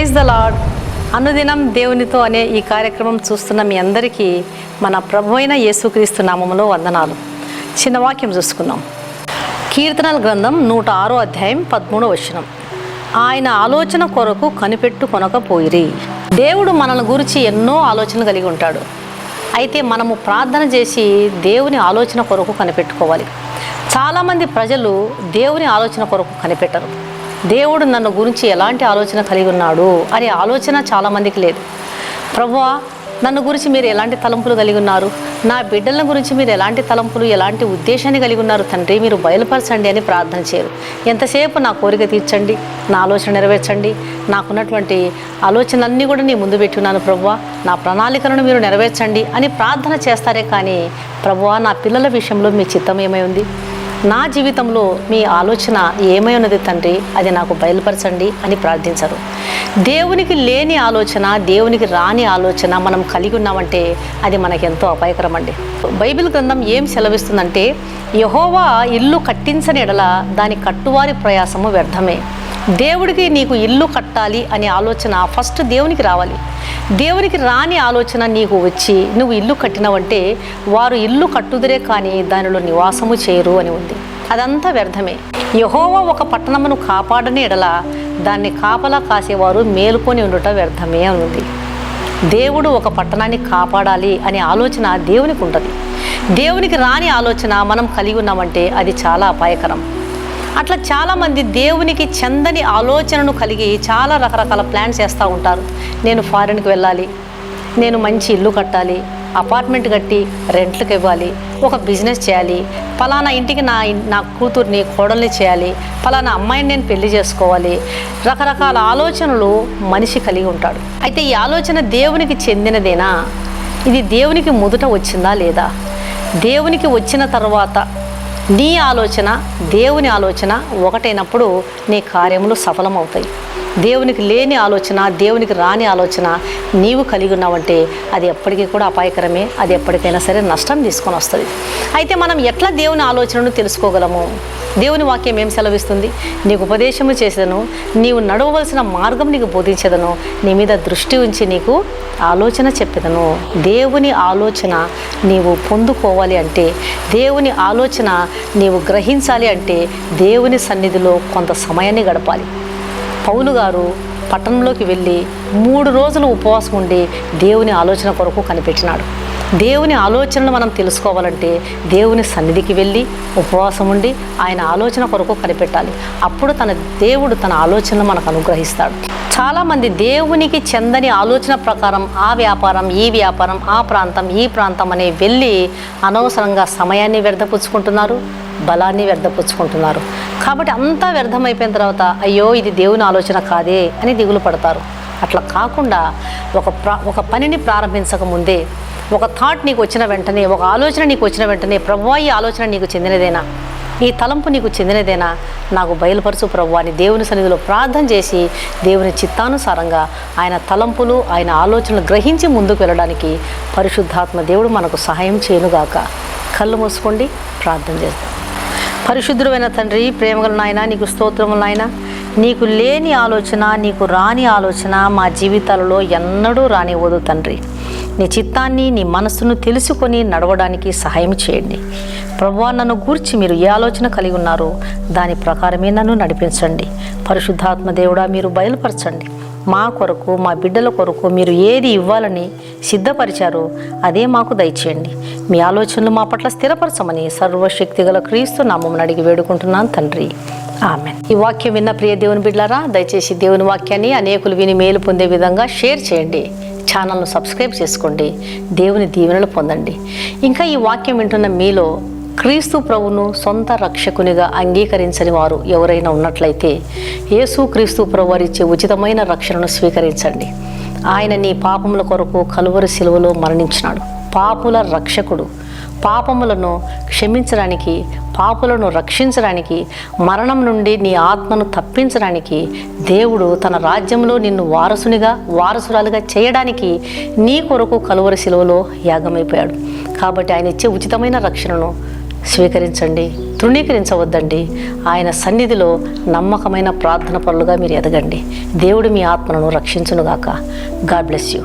Praise the lord. అనుదినం దేవునితో అనే ఈ కార్యక్రమం చూస్తున్న మీ అందరికీ మన ప్రభు అయిన యేసుక్రీస్తు నామములో వందనాలు. చిన్న వాక్యం చూసుకున్నాం. కీర్తనల గ్రంథం 106వ అధ్యాయం 13వ వచనం. ఆయన ఆలోచన కొరకు కనిపెట్టు కొనకపోయిరి. దేవుడు మనల్ని గురించి ఎన్నో ఆలోచనలు కలిగి ఉంటాడు. అయితే మనము ప్రార్థన చేసి దేవుని ఆలోచన కొరకు కనిపెట్టుకోవాలి. చాలామంది ప్రజలు దేవుని ఆలోచన కొరకు కనిపెట్టరు. దేవుడు నన్ను గురించి ఎలాంటి ఆలోచన కలిగి ఉన్నాడు అనే ఆలోచన చాలామందికి లేదు. ప్రభువా, నన్ను గురించి మీరు ఎలాంటి తలంపులు కలిగి ఉన్నారు, నా బిడ్డల గురించి మీరు ఎలాంటి తలంపులు ఎలాంటి ఉద్దేశాన్ని కలిగి ఉన్నారు తండ్రి, మీరు బయలుపరచండి అని ప్రార్థన చేయరు. ఎంతసేపు నా కోరిక తీర్చండి, నా ఆలోచన నెరవేర్చండి, నాకున్నటువంటి ఆలోచనలన్నీ కూడా నీ ముందు పెట్టున్నాను ప్రభువా, నా ప్రణాళికలను మీరు నెరవేర్చండి అని ప్రార్థన చేస్తారే కానీ ప్రభువా, నా పిల్లల విషయంలో మీ చిత్తం ఏమై ఉంది, నా జీవితంలో మీ ఆలోచన ఏమై ఉన్నది తండ్రి, అది నాకు బయలుపరచండి అని ప్రార్థించరు. దేవునికి లేని ఆలోచన, దేవునికి రాని ఆలోచన మనం కలిగి ఉన్నామంటే అది మనకెంతో అపాయకరం అండి. బైబిల్ గ్రంథం ఏం సెలవిస్తుందంటే, యెహోవా ఇల్లు కట్టించని ఎడల దాని కట్టువారి ప్రయాసము వ్యర్థమే. దేవుడికి నీకు ఇల్లు కట్టాలి అనే ఆలోచన ఫస్ట్ దేవునికి రావాలి. దేవునికి రాని ఆలోచన నీకు వచ్చి నువ్వు ఇల్లు కట్టినవంటే వారు ఇల్లు కట్టుదురే కానీ దానిలో నివాసము చేయరు అని ఉంది. అదంతా వ్యర్థమే. యెహోవా ఒక పట్టణమును కాపాడని ఎడల దాన్ని కాపలా కాసేవారు మేలుకొని ఉండుట వ్యర్థమే అని ఉంది. దేవుడు ఒక పట్టణాన్ని కాపాడాలి అనే ఆలోచన దేవునికి ఉంటుంది. దేవునికి రాని ఆలోచన మనం కలిగి ఉన్నామంటే అది చాలా అపాయకరం. అట్లా చాలామంది దేవునికి చెందని ఆలోచనను కలిగి చాలా రకరకాల ప్లాన్స్ చేస్తూ ఉంటారు. నేను ఫారిన్కి వెళ్ళాలి, నేను మంచి ఇల్లు కట్టాలి, అపార్ట్మెంట్ కట్టి రెంట్లకు ఇవ్వాలి, ఒక బిజినెస్ చేయాలి, ఫలానా ఇంటికి నా కూతుర్ని కోడల్ని చేయాలి, ఫలానా అమ్మాయిని నేను పెళ్లి చేసుకోవాలి. రకరకాల ఆలోచనలు మనిషి కలిగి ఉంటాడు. అయితే ఈ ఆలోచన దేవునికి చెందినదేనా? ఇది దేవునికి మొదట వచ్చిందా లేదా? దేవునికి వచ్చిన తర్వాత నీ ఆలోచన దేవుని ఆలోచన ఒకటైనప్పుడు నీ కార్యములు సఫలమవుతాయి. దేవునికి లేని ఆలోచన, దేవునికి రాని ఆలోచన నీవు కలిగి ఉన్నావంటే అది ఎప్పటికీ కూడా అపాయకరమే. అది ఎప్పటికైనా సరే నష్టం తీసుకొని వస్తుంది. అయితే మనం ఎట్లా దేవుని ఆలోచనను తెలుసుకోగలము? దేవుని వాక్యం ఏం సెలవిస్తుంది? నీకు ఉపదేశము చేసేదను, నీవు నడవవలసిన మార్గం నీకు బోధించేదను, నీ మీద దృష్టి ఉంచి నీకు ఆలోచన చెప్పేదను. దేవుని ఆలోచన నీవు పొందుకోవాలి అంటే, దేవుని ఆలోచన నీవు గ్రహించాలి అంటే దేవుని సన్నిధిలో కొంత సమయాన్ని గడపాలి. పౌలు గారు పట్టణంలోకి వెళ్ళి 3 రోజులు ఉపవాసం ఉండి దేవుని ఆలోచన కొరకు కనిపెట్టినాడు. దేవుని ఆలోచనలు మనం తెలుసుకోవాలంటే దేవుని సన్నిధికి వెళ్ళి ఉపవాసం ఉండి ఆయన ఆలోచన కొరకు కనిపెట్టాలి. అప్పుడు దేవుడు తన ఆలోచనలు మనకు అనుగ్రహిస్తాడు. చాలామంది దేవునికి చెందని ఆలోచన ప్రకారం ఆ వ్యాపారం, ఈ వ్యాపారం, ఆ ప్రాంతం, ఈ ప్రాంతం అని వెళ్ళి అనవసరంగా సమయాన్ని వ్యర్థపుచ్చుకుంటున్నారు, బలాన్ని వ్యర్థపుచ్చుకుంటున్నారు. కాబట్టి అంతా వ్యర్థమైపోయిన తర్వాత అయ్యో ఇది దేవుని ఆలోచన కాదే అని దిగులు పడతారు. అట్లా కాకుండా ఒక పనిని ప్రారంభించక ముందే, ఒక థాట్ నీకు వచ్చిన వెంటనే, ఒక ఆలోచన నీకు వచ్చిన వెంటనే, ప్రభువా ఈ ఆలోచన నీకు చెందినదేనా, ఈ తలంపు నీకు చెందినదేనా, నాకు బయలుపరచు ప్రభువా అని దేవుని సన్నిధిలో ప్రార్థన చేసి దేవుని చిత్తానుసారంగా ఆయన తలంపులు, ఆయన ఆలోచనలు గ్రహించి ముందుకు వెళ్ళడానికి పరిశుద్ధాత్మ దేవుడు మనకు సహాయం చేయనుగాక. కళ్ళు మూసుకోండి, ప్రార్థన చేస్తాం. పరిశుద్ధుడైన తండ్రి, ప్రేమగల నాయన, నీకు స్తోత్రములు నాయన. నీకు లేని ఆలోచన, నీకు రాని ఆలోచన మా జీవితాలలో ఎన్నడూ రానివ్వదు తండ్రి. నీ చిత్తాన్ని, నీ మనస్సును తెలుసుకొని నడవడానికి సహాయం చేయండి ప్రభువా. నన్ను గూర్చి మీరు ఏ ఆలోచన కలిగి ఉన్నారో దాని ప్రకారమే నన్ను నడిపించండి. పరిశుద్ధాత్మ దేవుడా, మీరు బయలుపరచండి. మా కొరకు, మా బిడ్డల కొరకు మీరు ఏది ఇవ్వాలని సిద్ధపరిచారో అదే మాకు దయచేయండి. మీ ఆలోచనలు మా పట్ల స్థిరపరచమని సర్వశక్తి గల క్రీస్తు నామమున అడిగి వేడుకుంటున్నాను తండ్రి, ఆమెన్. ఈ వాక్యం విన్న ప్రియ దేవుని బిడ్డలారా, దయచేసి దేవుని వాక్యాన్ని అనేకులు విని మేలు పొందే విధంగా షేర్ చేయండి. ఛానల్ను సబ్స్క్రైబ్ చేసుకోండి. దేవుని దీవెనలు పొందండి. ఇంకా ఈ వాక్యం వింటున్న మీలో క్రీస్తు ప్రభువును సొంత రక్షకునిగా అంగీకరించని వారు ఎవరైనా ఉన్నట్లయితే యేసు క్రీస్తు ప్రభు వారిచ్చే ఉచితమైన రక్షణను స్వీకరించండి. ఆయన నీ పాపముల కొరకు కలువరి శిలువలో మరణించినాడు. పాపుల రక్షకుడు. పాపములను క్షమించడానికి, పాపులను రక్షించడానికి, మరణం నుండి నీ ఆత్మను తప్పించడానికి దేవుడు తన రాజ్యంలో నిన్ను వారసురాలుగా చేయడానికి నీ కొరకు కలువరి శిలువలో యాగమైపోయాడు. కాబట్టి ఆయన ఇచ్చే ఉచితమైన రక్షణను స్వీకరించండి, తృణీకరించవద్దండి. ఆయన సన్నిధిలో నమ్మకమైన ప్రార్థన పరులుగా మీరు ఎదగండి. దేవుడు మీ ఆత్మలను రక్షించునుగాక. God bless you.